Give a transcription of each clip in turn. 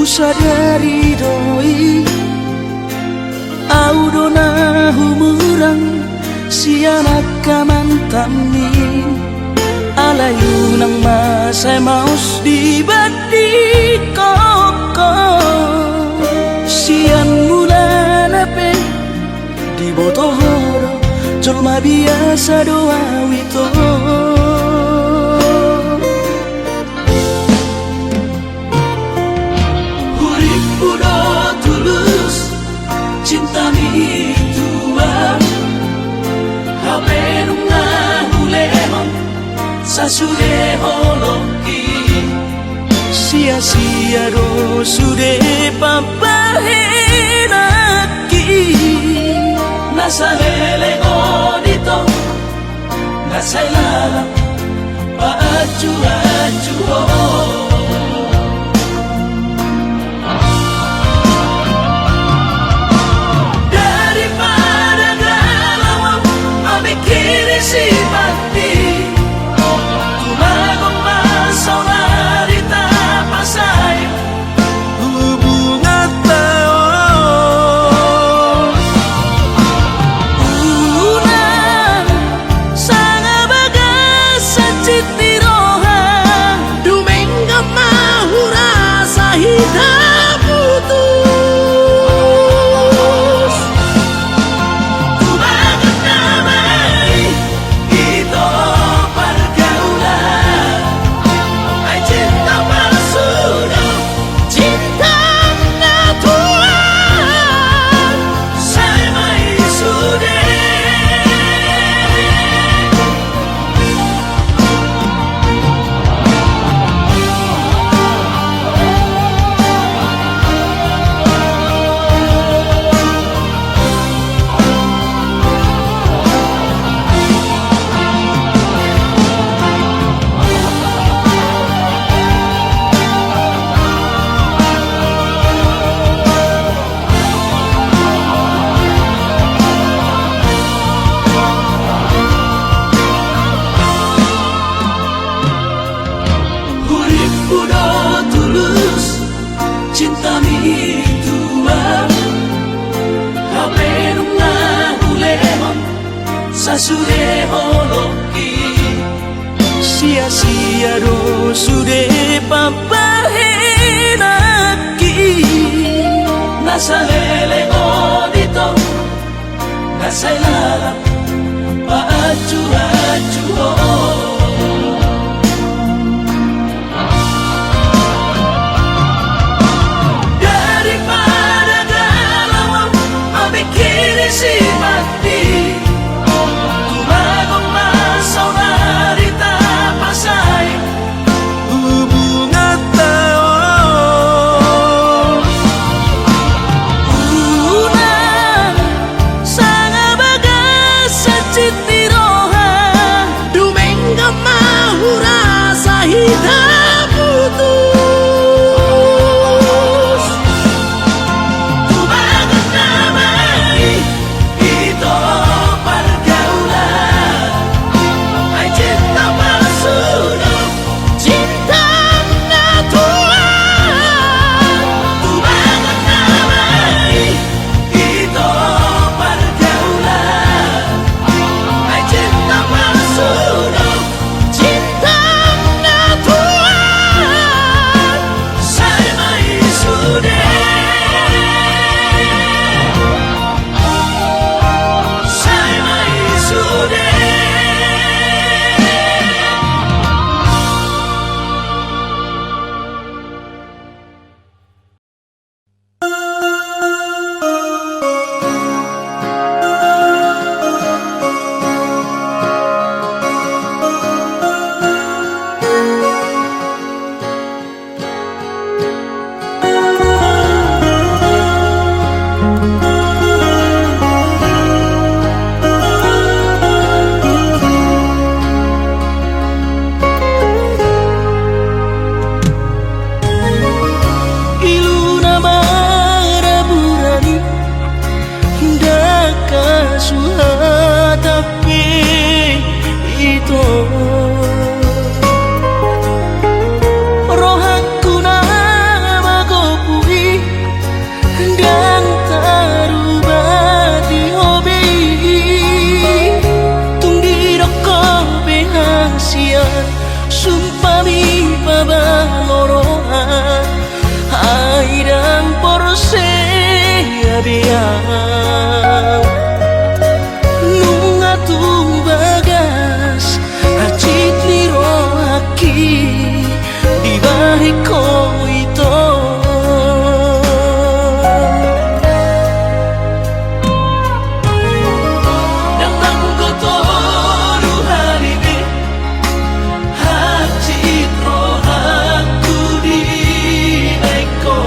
sadari doi audona humurang sianak kamantami alayu nang masay maus di badi koko sian mula nape di botohoro colma biasa doa wito cinta mi tuam hape nunga hulemon sasude holoki sia-sia do sude papahenaki nasalele godito nasailala paaju-aju cinta mi tuam hape nunga hulemon sasude holoki sia-sia do sude papahenaki nasalele godito nasailala paaju-aju Nung atu bagas hajit liro aki di bahiko ito nang manggoto ruhalibi hajit ro aku di bahiko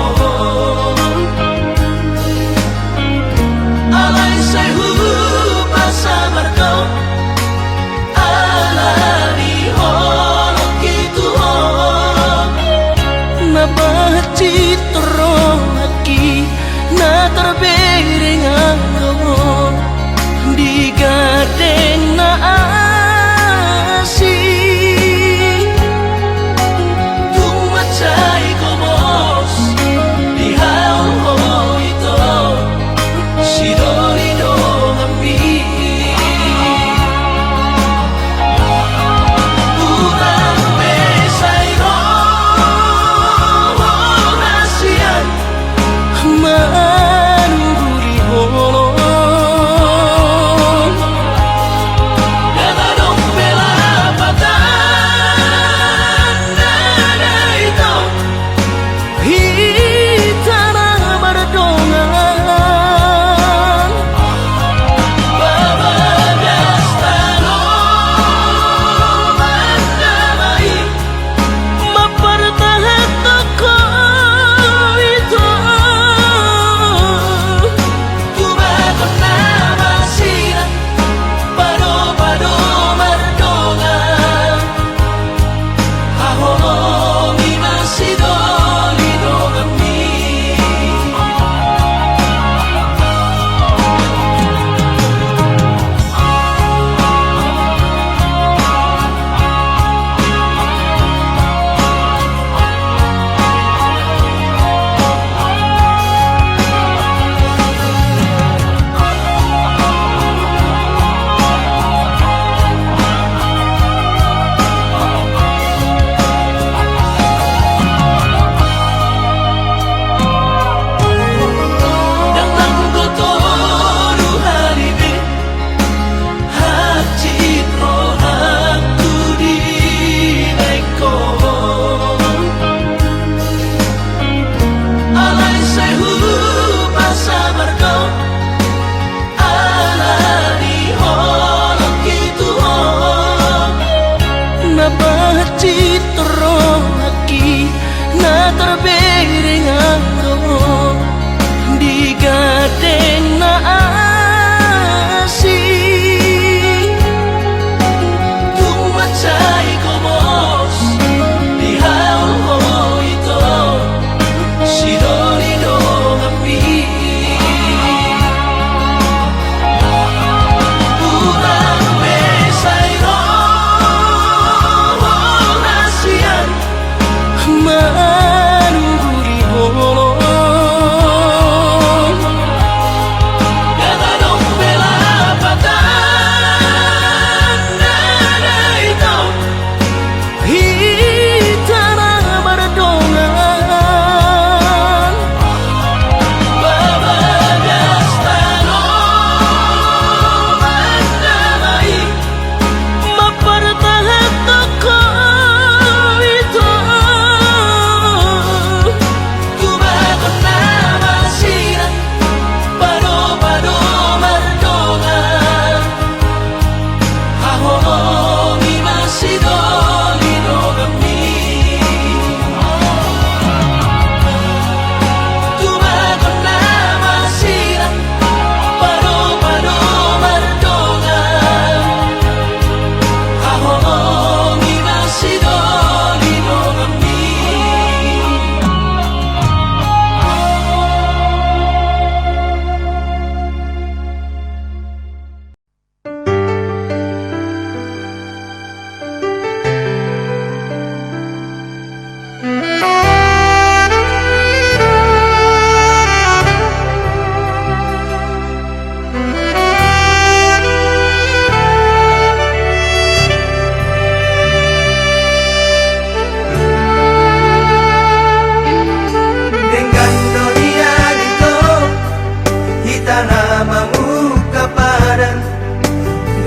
namamu kapadan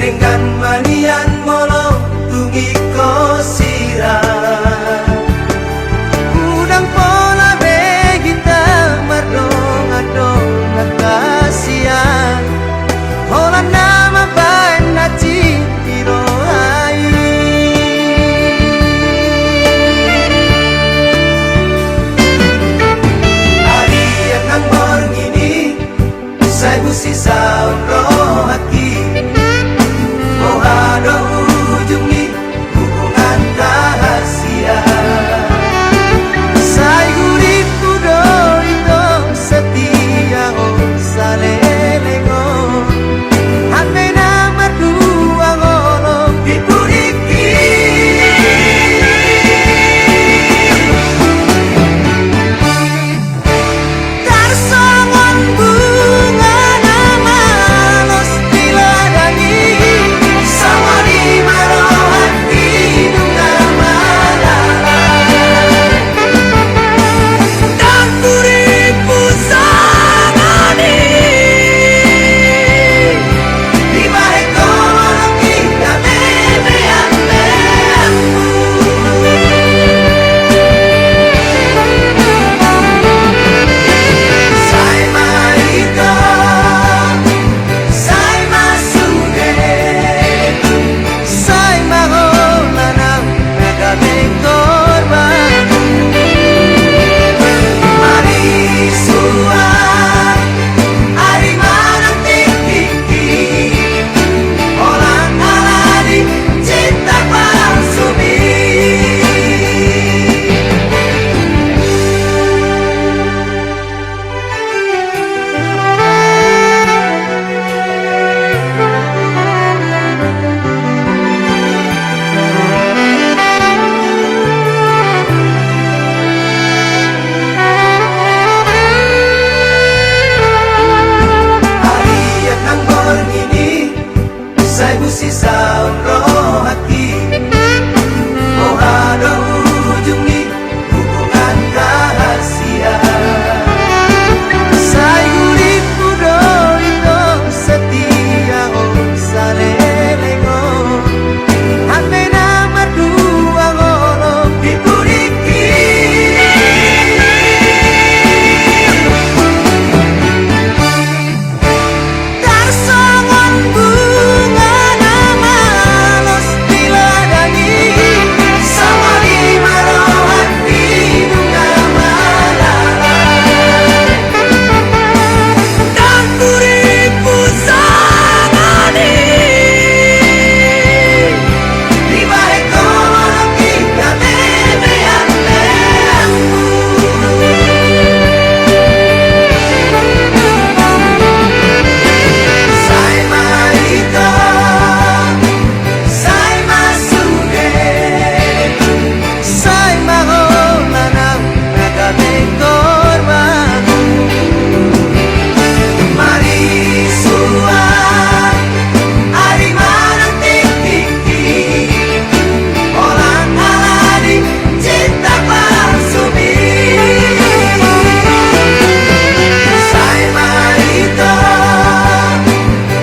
dengan manian molong tungi kosira udang pola begita mardong adong nakasian hola nama bain naci tiroai hari yang nang borngini saya busi saun rohaki mohado ujungi hubungan rahasia saya guriku do itu setia oh salelengo hati nama dua ngolong dipuriki tarsongon bunga nama los diladani sama di marohan hidung nama dan buriku sangani di balik kolong kita bebean saya marita saya masude saya maholanang nagaming korban mari suai ari manang tiki orang aladi cinta palsumi hari yang nang borngini saya busi saun rohaki mohado ujungi hubungan rahasia saya guriku do itu setia oh salelengo hati nama dua ngolong dipuriki tarsongon bunga nama los diladani sama di marohan hidung nama dan buriku sangani di balik kolong kita bebean saya marita saya masude saya maholanang nagaming korban mari suai ari manang tiki orang aladi cinta palsumi saya marita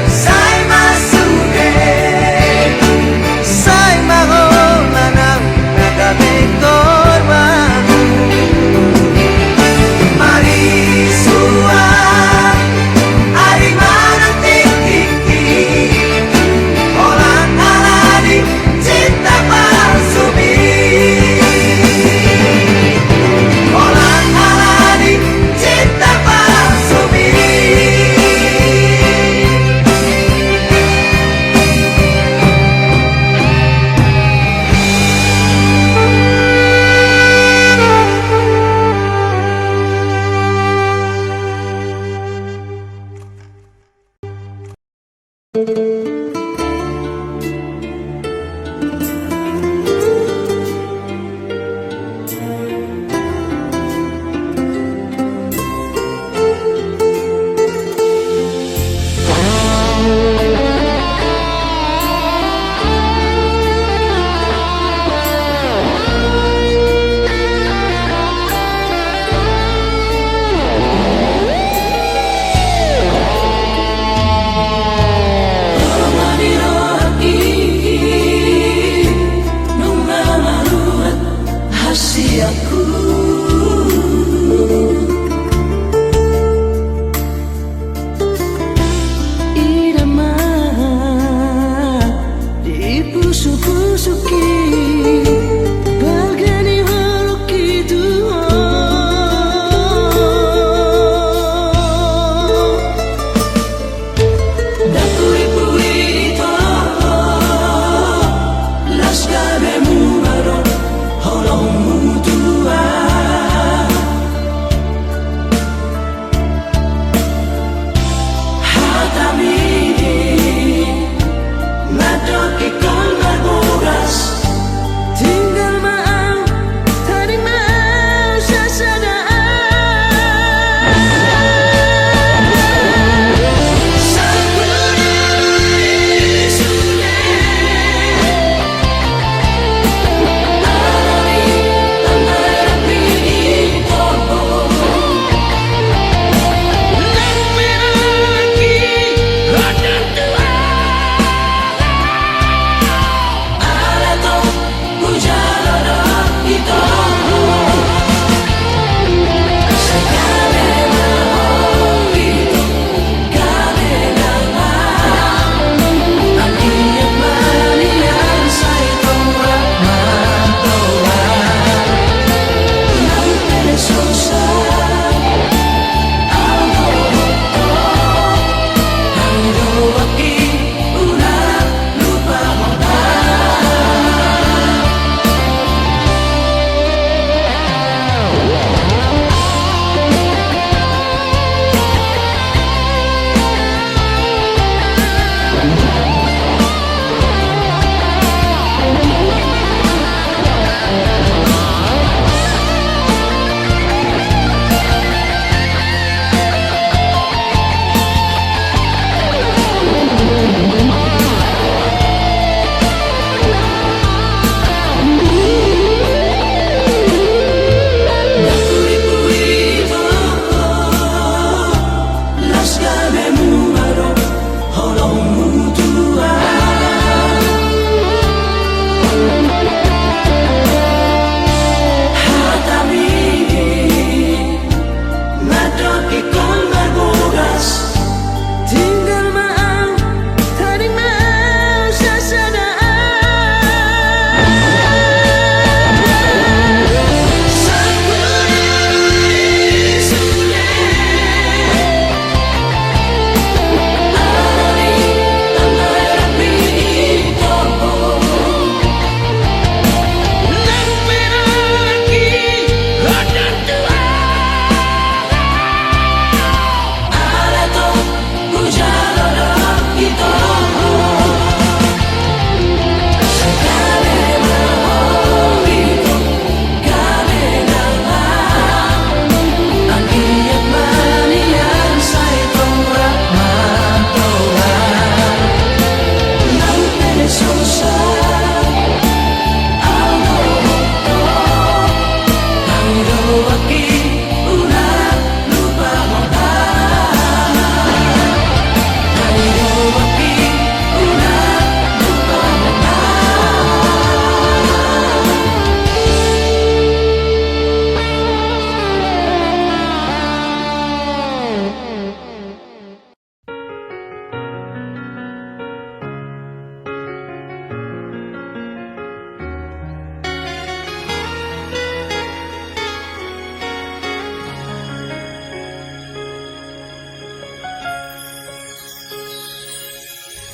saya masude saya maholanang nagaming korban mari suai ari manang tiki orang aladi cinta palsumi orang aladi cinta palsumi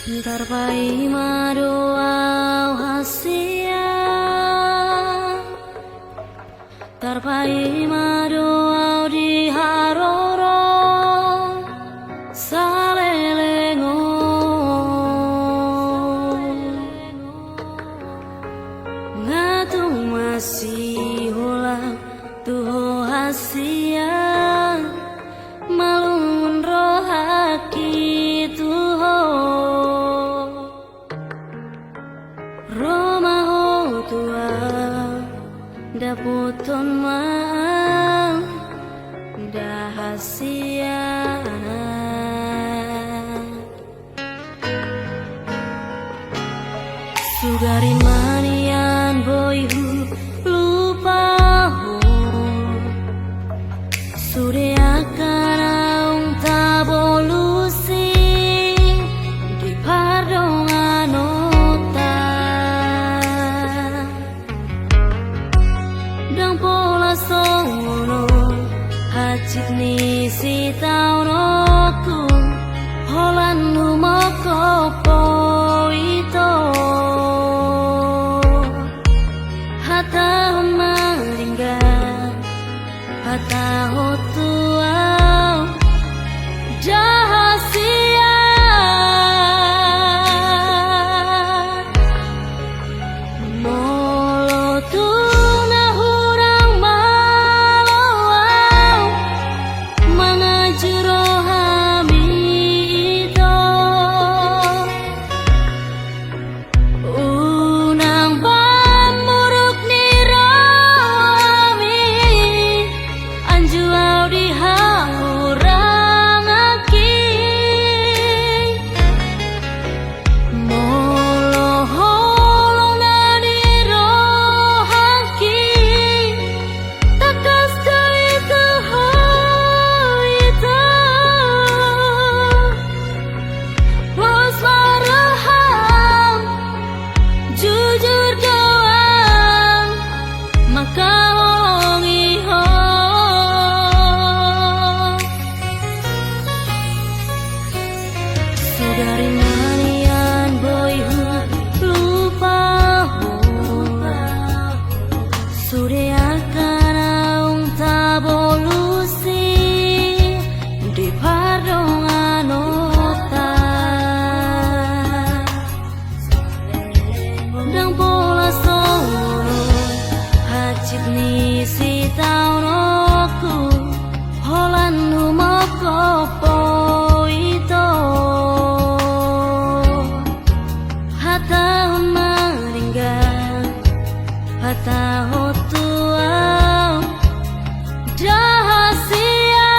Tarpai madoau hasia, tarpai madoau di haroro salelengo, ngatu masih ulang tuh hasia, malun rohaki tuho. Romaho tua daputon mang dahasia sugari manian boyhu lupa ho sure akan aung tabolusi di pardongan sono hajit ni si taunoku holan lumoko poito hata maringga hata hotua jahasia molo tu dari manian boyhu lupa ho sude akan aung tabolusi di pardongan ota dang pola sono hajit ni si taunoku holan lumoko poito hata maringga hata hotua jahasia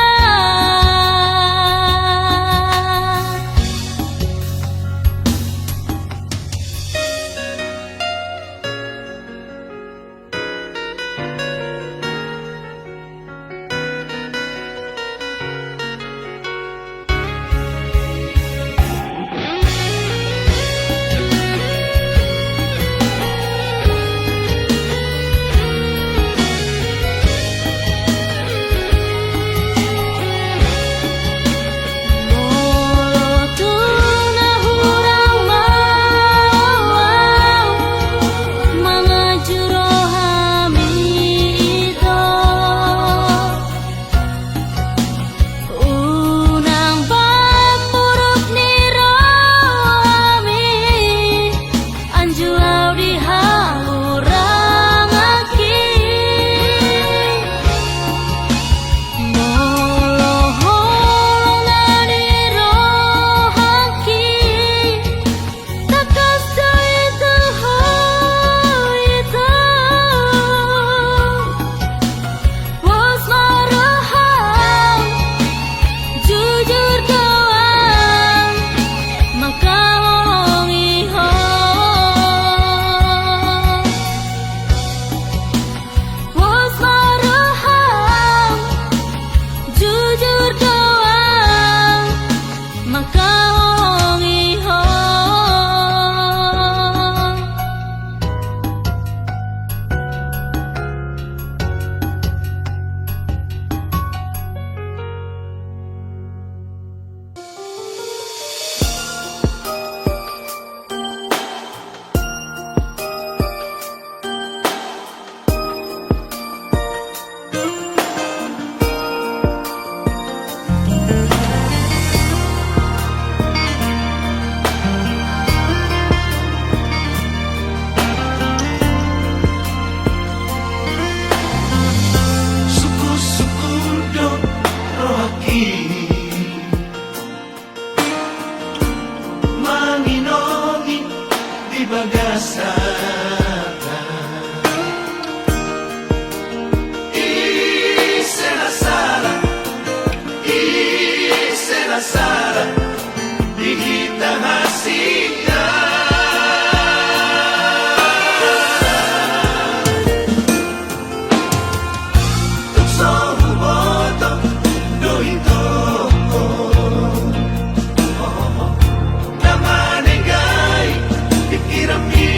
bagasata Isenasara Dihita hasilnya Tukso humoto Dohito Namanegay Ikirami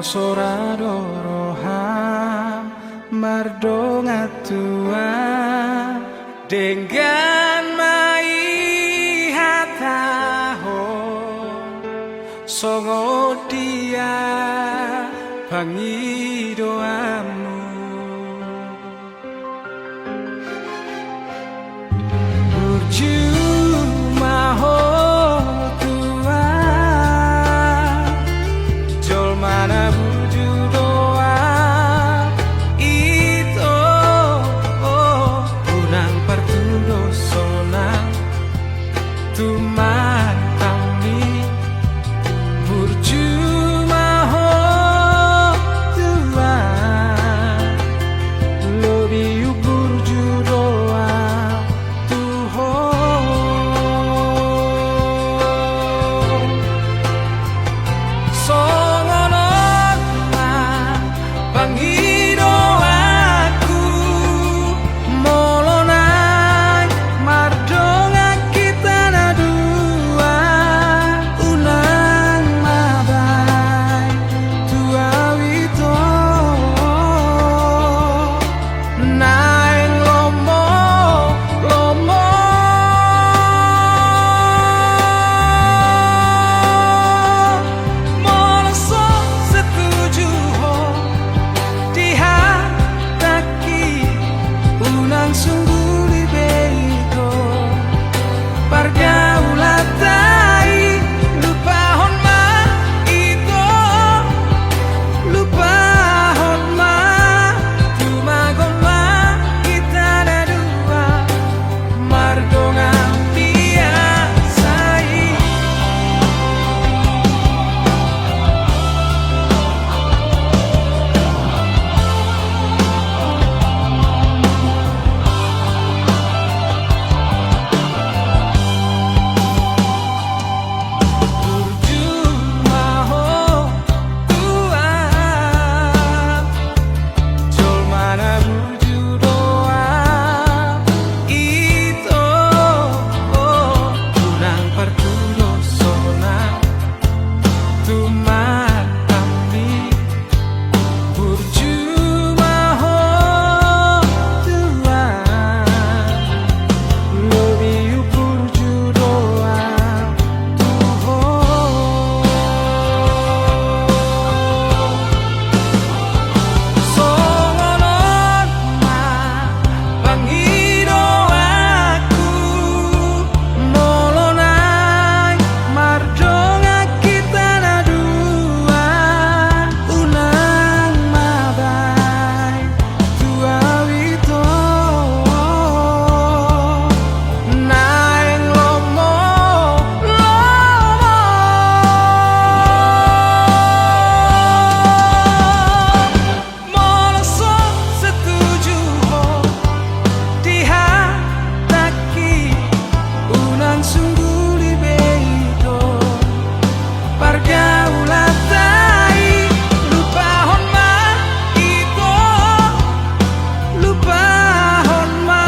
soradoroham mardonga tua dengan mai hataho songo dia bangi doamu burjumaho tua jol mana burju doa itu unang partudo sonang tuman kami burjumaho tua lobi burju doa tuho songonon pangido aku molonai mardonga kita na dua unang mabai tua wito naing lomo lomo moloso setuju ho dihataki unang sungguh libego pargaulatai lupa honma itu lupa honma tumagoma kita ada dua mardonga biasai burjumaho tua jol mana burju doa itu unang partudo sonang tuman kami burjumaho tua lobi burju doa tuho songonon pangido aku molonai mardonga kita na dua unang mabai tua wito naing lomo lomo moloso setuju ho dihataki unang sungguh libego pargaulatai lupa honma itu lupa honma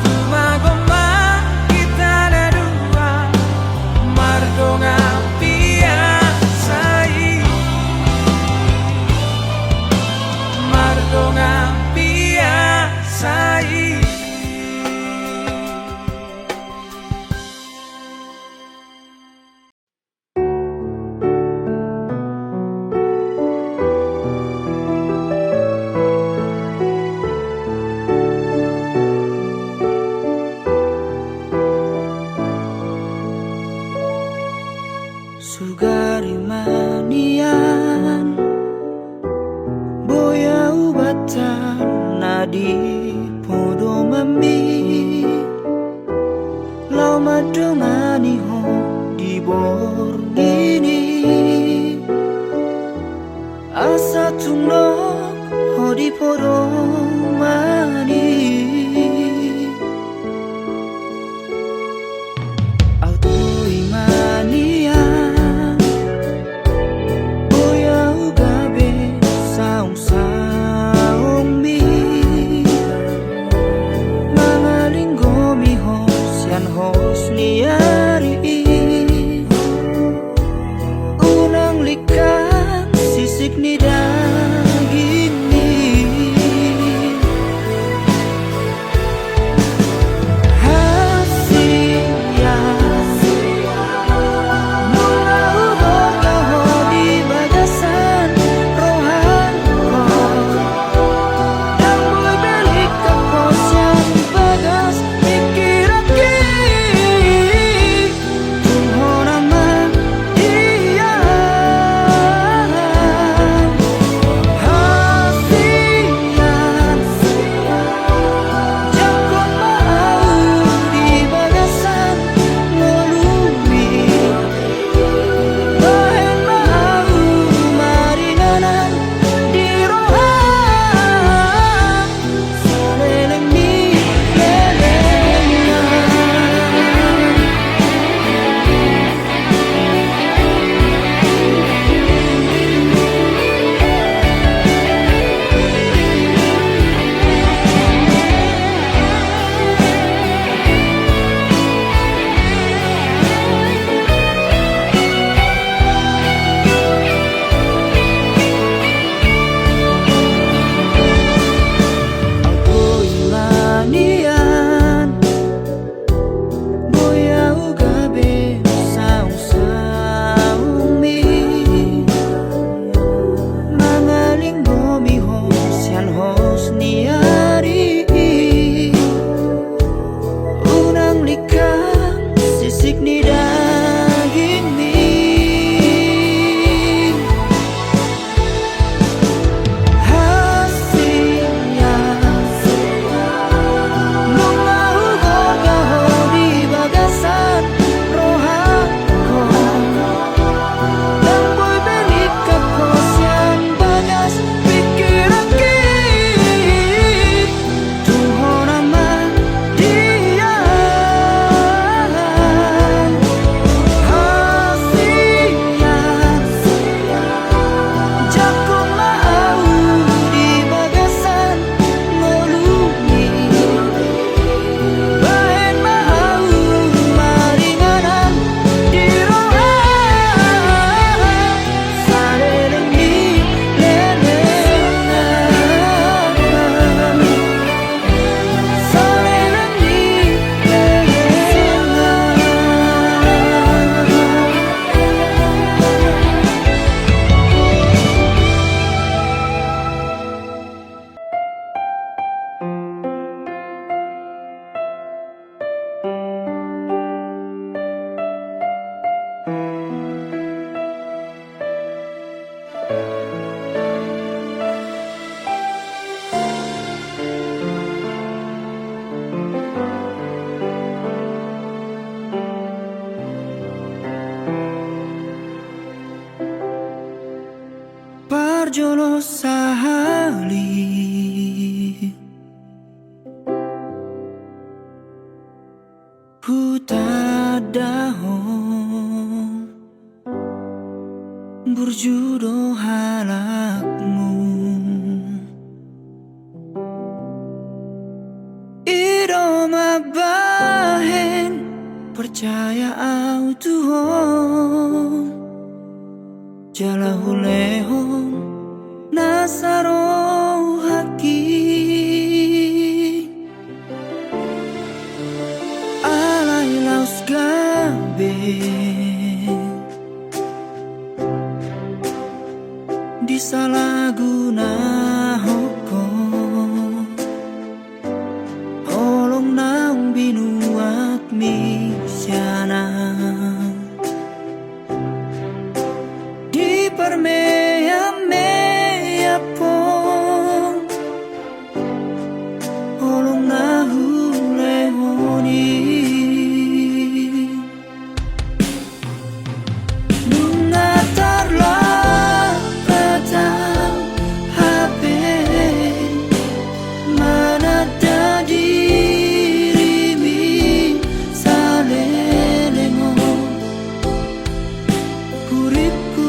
tumagoma kita ada dua mardonga biasai mardonga biasai Sugari manian boya ubatan nadi podo mambi lau madongani ho di borgini asa tunok ho di podo mani auto imanian boya ugabe saung saung mi mangalingo mi hos yan hos niari unang likan sisik Parjolo sahali Hutadahong Burjudo halakmu Iroma bahen Percaya au Tuhan Jalahulehong Nasaro haki Alay laus gabe Disalahguna hukum Holong naung binuat misyana Di permea-mea pong Holong nahulehoni Mengatarlah batang HP Mana ada dirimi salelemo Uripku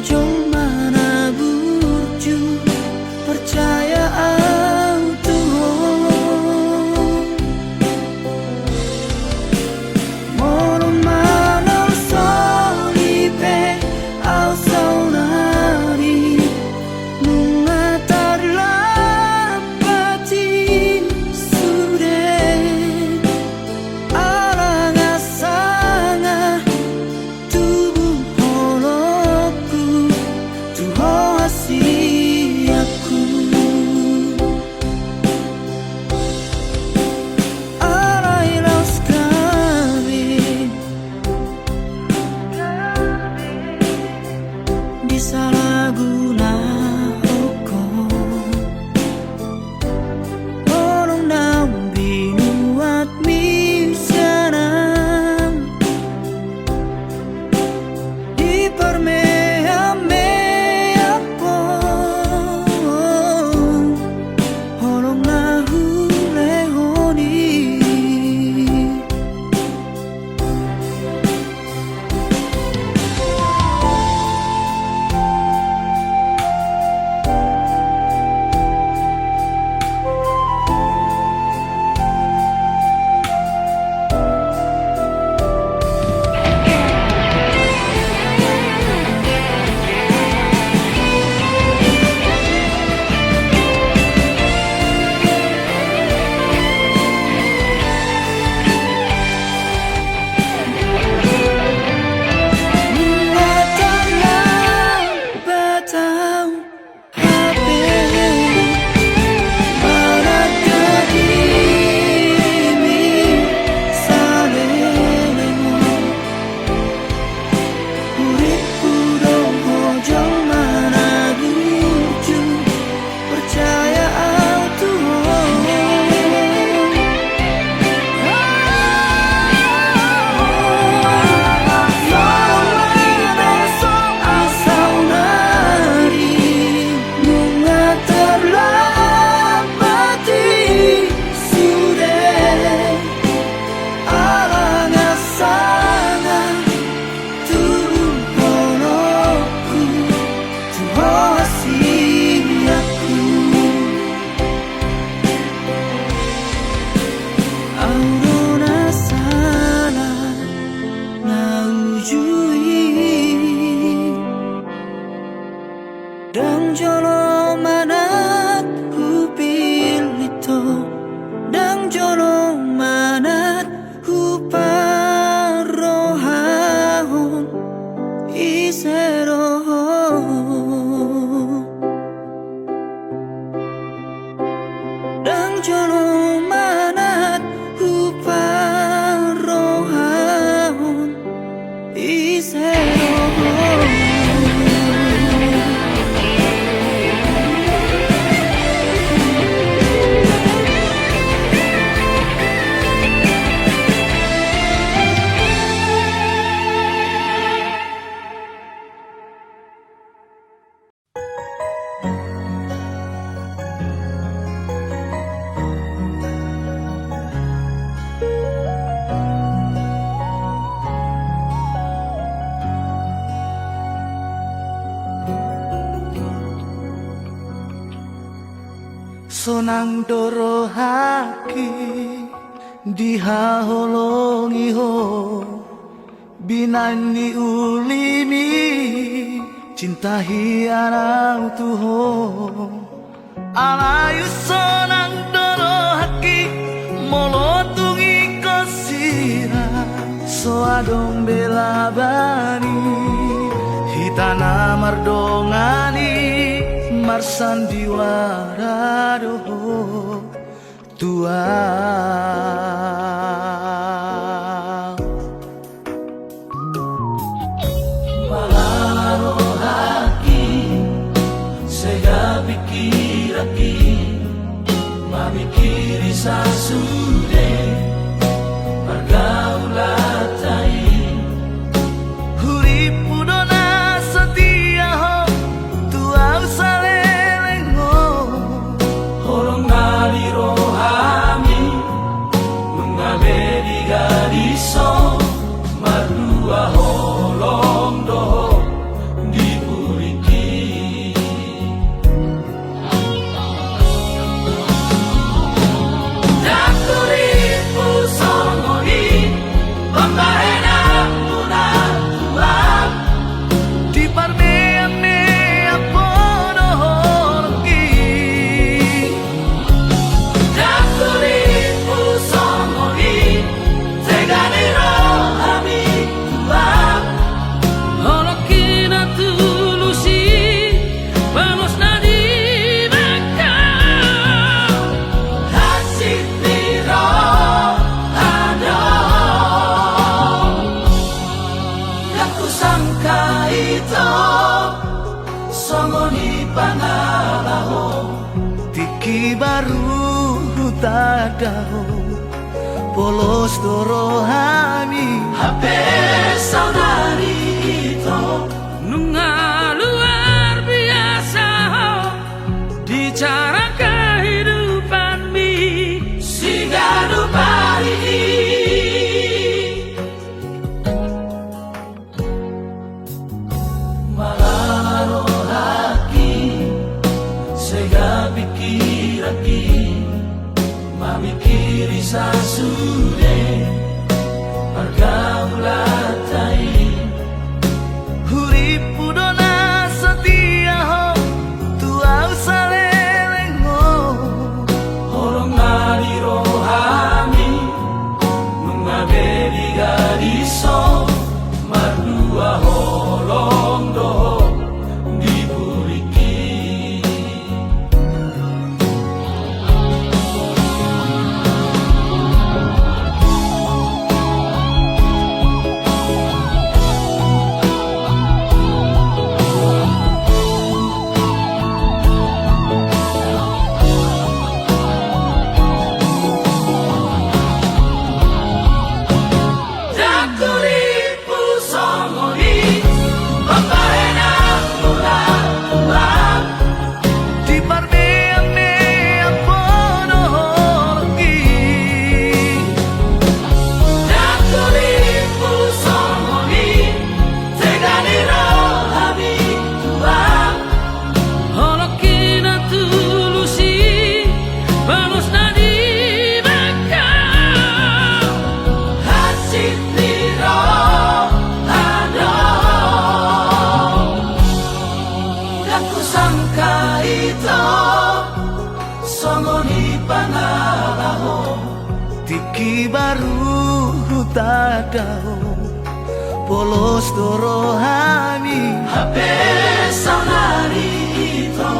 jong mana burju percaya au Tuhan Moro mana solipe au saunari Mengatarlah batin sudah Alang asanga tubuh holokku Tuhan wasiatku Alay laus kami Disalahguna hukum Orang naung binuat misyana Di permea-mea pong Holong nahulehoni Mengatarlah batang HP Mana ada dirimi salelemo Uripku dong hojong mana burju percaya au Tuhan Mengatarlah batin sudah Alang asanga tubuh holokku Tuhan wasiatku Aurona salah naujui Dang jolo manat ku pilito Dang jolo manat ku parohahon iserohon Dang jolo manat ku parohahon iserohon sonang doro haki dihaholongi ho binani ulimi cinta hianau tuho alayu sonang doro haki molotungi kosira so adong bela bani hitana mardongani marsan diwara tua Malaro haki sega pikir aki mamikiri sasude pergaulatai huripu dona setia ho tua usalelengo Horong ngali rohami Mengabedi gariso Mardua holong doho Dipuriki Dakuripu songoni Pembahena munah tuang di parmeame apono horki Dakuripu songoni Tegani rohami tuang Holokina tulusi Vamos nadi maka Hasib niro ada Yaku sangka itu Songoni pangalaho tiki baru tadao polos dorohami Hape saudari itu Nunga luar biasa di cara kehidupan mi Sigadu pari Malaro haki Sega pikir aki Mamikiri sasude Pergaulatai huripu dona setia ho tua usalelengo Horong ngali rohami Mengabedi gariso Mardua holong doho Dipuriki Dakuripu songoni Pembahena munah tuang di parmeame apono horki Dakuripu songoni Tegani rohami tuang Holokina tulusi Vamos nadi maka Hasib niro ada Yaku sangka itu Songoni pangalaho tiki baru tadao polos dorohami Hape saudari itu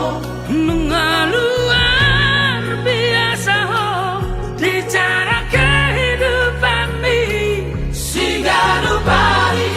Nunga luar biasa di cara kehidupan mi Sigadu pari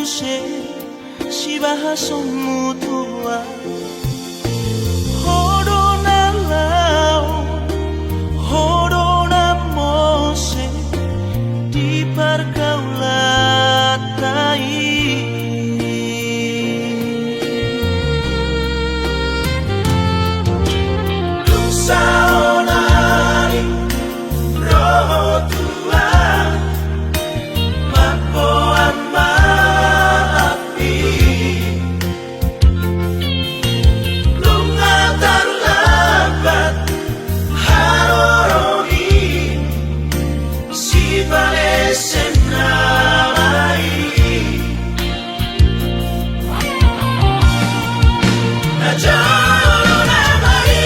se si bahasong mutua Hodo na lao Hodo na mose Di pergaulatai Saonari roho tua Mapoan maapi Lunga terlambat haroroi Si balesen namai Najaro namai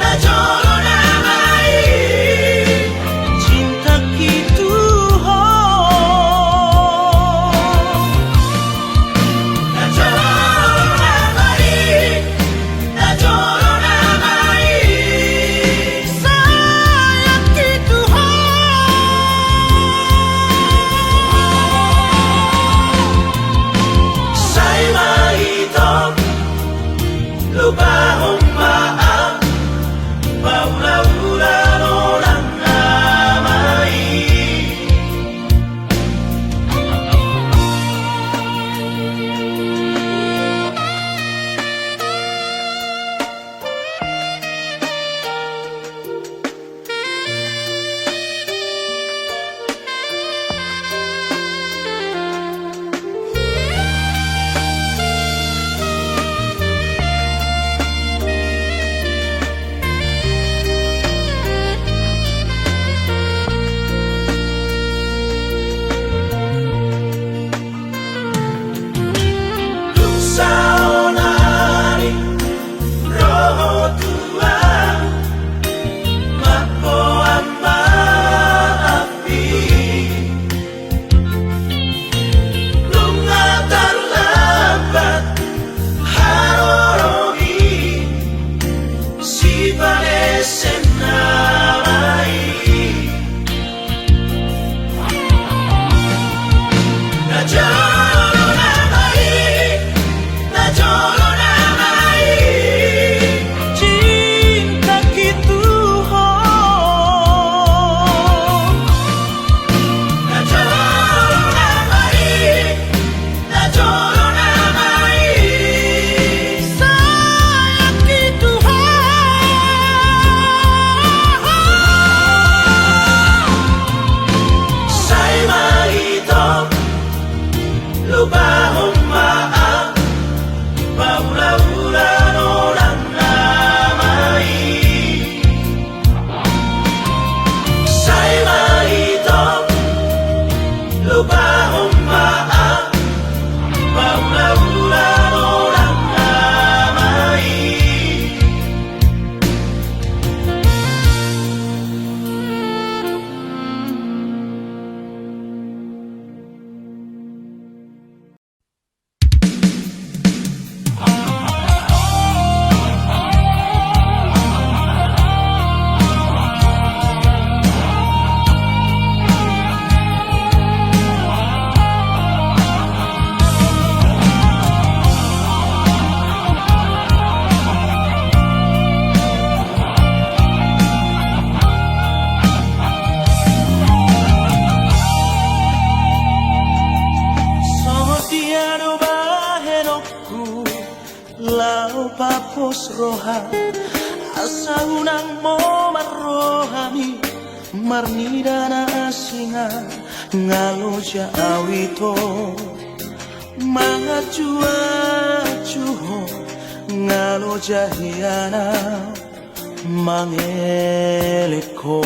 Najaro namai Cinta gitu ho Najaro namai Najaro namai Sayang gitu ho Sai maitong lubahong maang Paula-ulan orang namai Saonari roho tua Mapoan maapi Lunga terlambat haroroi Si balesen namai Najaro namai Najaro namai Cinta gitu ho Najaro namai Najaro namai Sayang gitu ho Sai maitong lubahong maang Paula-ulan orang namai Sai maitong lubahong maang Paula-ulan orang namai Somodiano bahenoku Lau papos roha Asa unang mo marrohami Marnidana asinga Ngalo ja awito Mga chua-chuho Ngalo jahiana Mangelit ko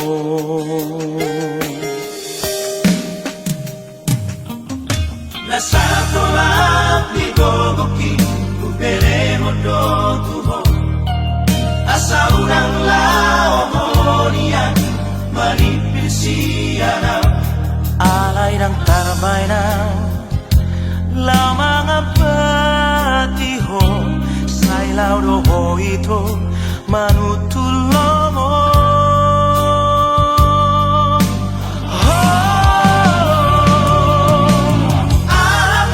Nasa tolak ni gogoki Kuperemo do tuho Asa unang lao monian Manipil siya Alay ng tarbay na Lamang ang patiho Sa ilaw do ito Manutulo mo Alam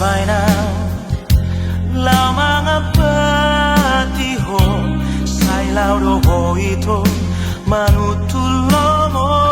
tarbay na lamang ang patiho sa ilaw do ito manutulo mo.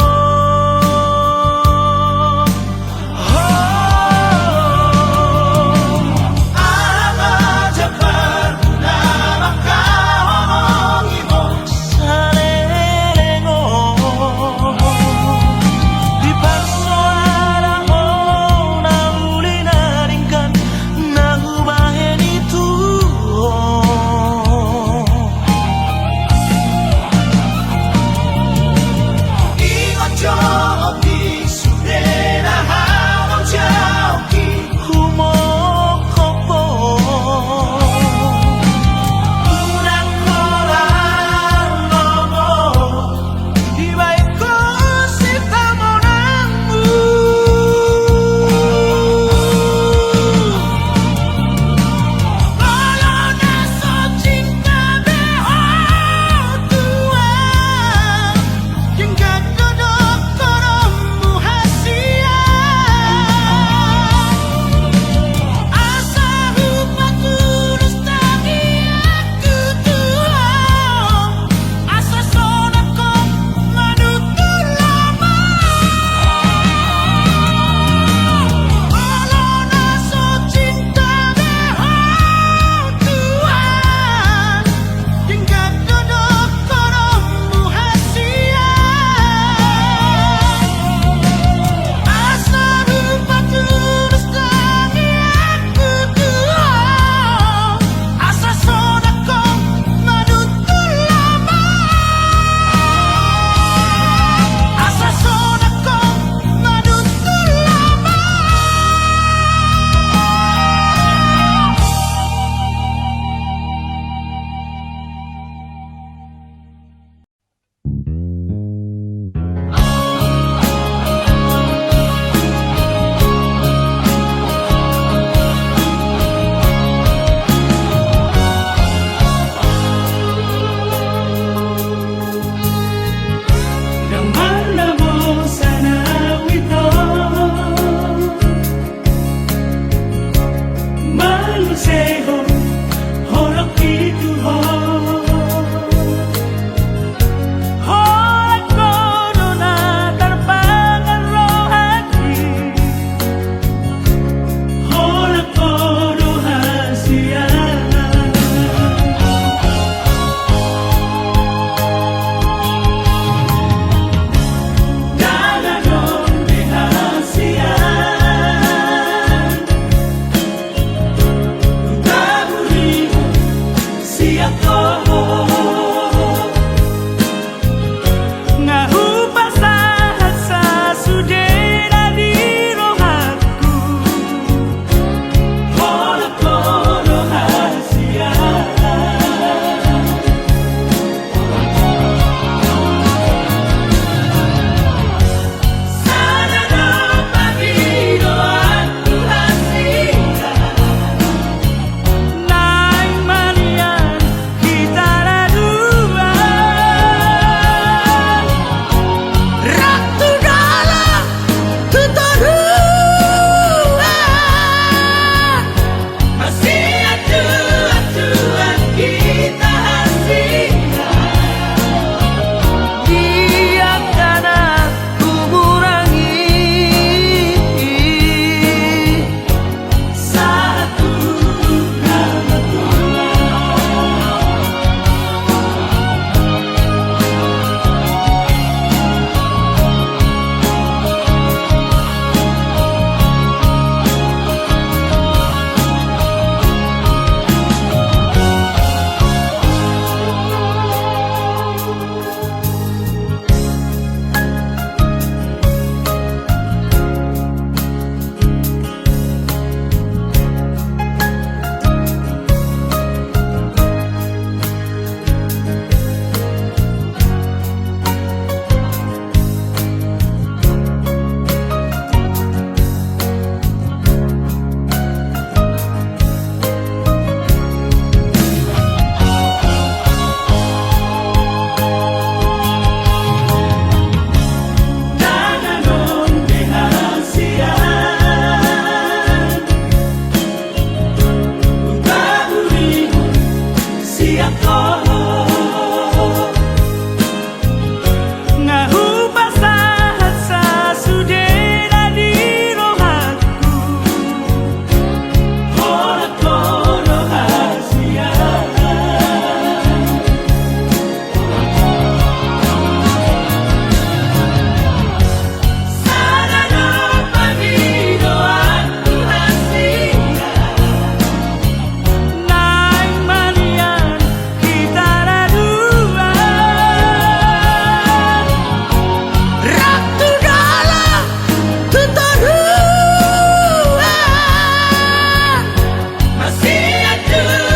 Aduh